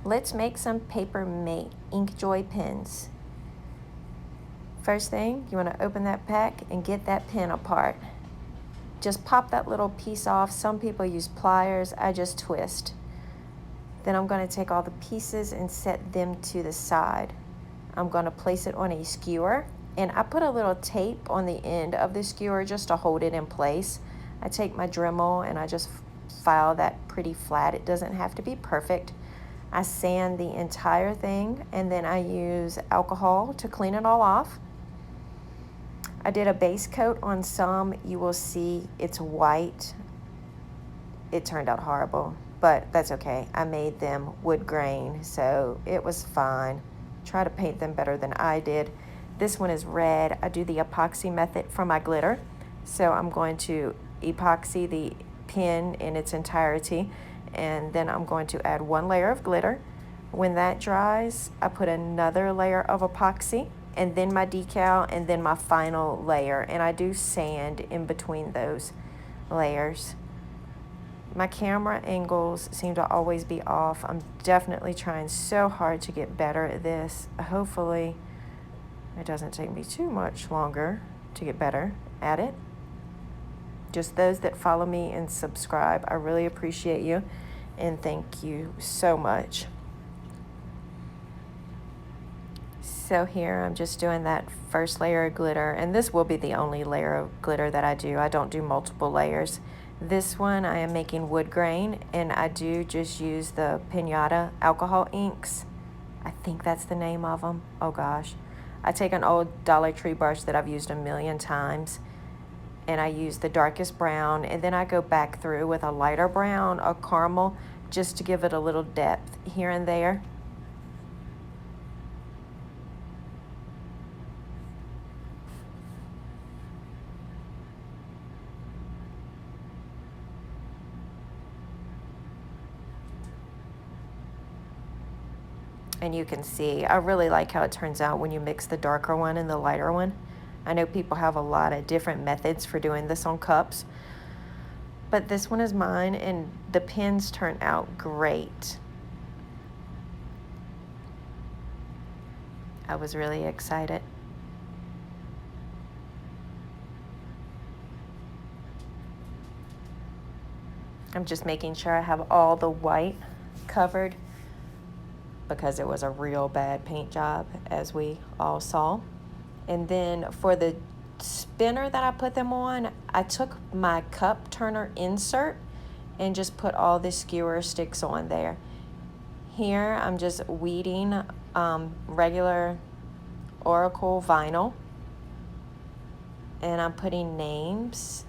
Let's make some Paper Mate Inkjoy pens. First thing, you want to open that pack and get that pen apart. Just pop that little piece off. Some people use pliers, I just twist. Then I'm going to take all the pieces and set them to the side. I'm going to place it on a skewer, and I put a little tape on the end of the skewer just to hold it in place. I take my Dremel and I just file that pretty flat. It doesn't have to be perfect. I sand the entire thing, and then I use alcohol to clean it all off. I did a base coat on some. You will see it's white. It turned out horrible, but that's okay. I made them wood grain, so it was fine. Try to paint them better than I did. This one is red. I do the epoxy method for my glitter. So I'm going to epoxy the pen in its entirety, and then I'm going to add one layer of glitter. When that dries, I put another layer of epoxy, and then my decal, and then my final layer, and I do sand in between those layers. My camera angles seem to always be off. I'm definitely trying so hard to get better at this. Hopefully it doesn't take me too much longer to get better at it. Just those that follow me and subscribe, I really appreciate you, and thank you so much. So here I'm just doing that first layer of glitter, and this will be the only layer of glitter that I do. I don't do multiple layers. This one I am making wood grain, and I do just use the Pinata alcohol inks. I think that's the name of them. Oh gosh. I take an old Dollar Tree brush that I've used a million times, and I use the darkest brown, and then I go back through with a lighter brown, a caramel, just to give it a little depth here and there. And you can see, I really like how it turns out when you mix the darker one and the lighter one. I know people have a lot of different methods for doing this on cups, but this one is mine, and the pens turn out great. I was really excited. I'm just making sure I have all the white covered, because it was a real bad paint job, as we all saw. And then for the spinner that I put them on, I took my cup turner insert and just put all the skewer sticks on there. Here I'm just weeding regular Oracal vinyl, and I'm putting names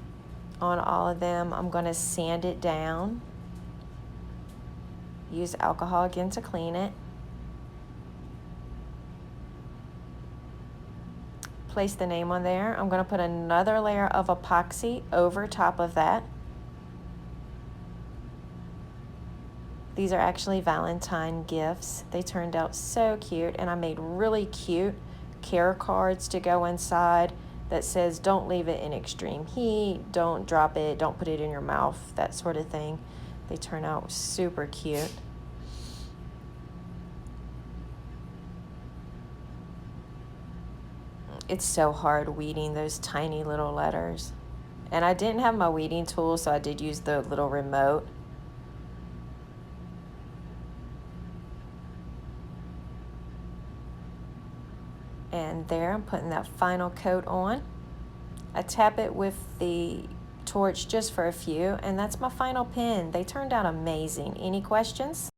on all of them. I'm going to sand it down, use alcohol again to clean it. Place the name on there. I'm going to put another layer of epoxy over top of that. These are actually Valentine gifts. They turned out so cute, and I made really cute care cards to go inside that says don't leave it in extreme heat, don't drop it, don't put it in your mouth, that sort of thing. They turn out super cute. It's so hard weeding those tiny little letters. And I didn't have my weeding tool, so I did use the little remote. And there, I'm putting that final coat on. I tap it with the torch just for a few, and that's my final pen. They turned out amazing. Any questions?